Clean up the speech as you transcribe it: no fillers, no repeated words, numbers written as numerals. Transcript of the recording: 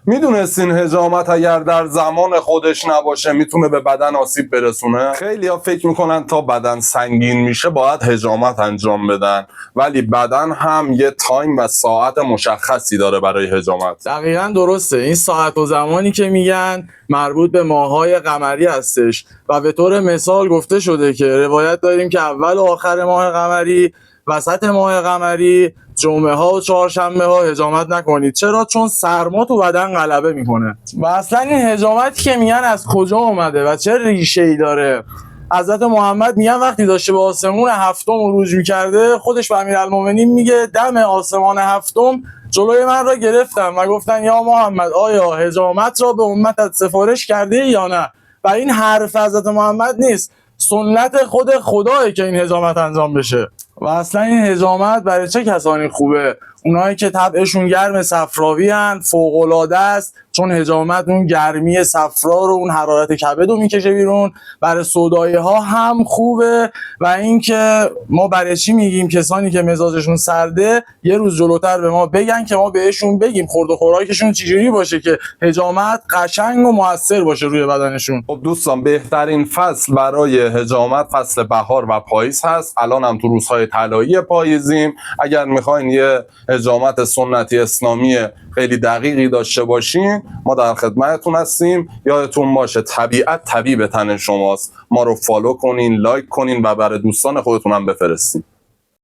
میدونستین حجامت اگر در زمان خودش نباشه میتونه به بدن آسیب برسونه؟ خیلی ها فکر میکنن تا بدن سنگین میشه باید حجامت انجام بدن، ولی بدن هم یه تایم و ساعت مشخصی داره برای حجامت. دقیقاً درسته. این ساعت و زمانی که میگن مربوط به ماه‌های قمری هستش و به طور مثال گفته شده که روایت داریم که اول و آخر ماه قمری، وسط ماه قمری، جمعه ها و چهارشنبه ها حجامت نکنید. چرا؟ چون سرما تو بدن غلبه میکنه. و اصلا این حجامتی که میگن از کجا اومده و چه ریشه ای داره؟ حضرت محمد میگن وقتی داشته به آسمون هفتم عروج میکرده، خودش به امیرالمومنین میگه دم آسمان هفتم جلوی من را گرفتم و گفتن یا محمد آیا حجامت را به امتت سفارش کرده یا نه؟ و این حرف حضرت محمد نیست، سنت خود خداه که این حجامت انجام بشه. و اصلا این حجامت برای چه کسانی خوبه؟ اونایی که طبعشون گرم صفراوی هن، فوق‌العاده است، چون حجامت اون گرمی صفرا رو، اون حرارت کبد رو میکشه بیرون. برای سودایی ها هم خوبه. و اینکه ما برای چی میگیم کسانی که مزاجشون سرده یه روز جلوتر به ما بگن که ما بهشون بگیم خورد و خوراکشون چجوری باشه که حجامت قشنگ و موثر باشه روی بدنشون. خب دوستان، بهترین فصل برای حجامت فصل بهار و پاییز هست. الان هم تو روزهای طلایی پاییزیم. اگر میخواین یه حجامت سنتی اسلامی خیلی دقیقی داشته باشین، ما در خدمتتون هستیم. یادتون باشه طبیعت طبیب تن شماست. ما رو فالو کنین، لایک کنین و برای دوستان خودتون هم بفرستین.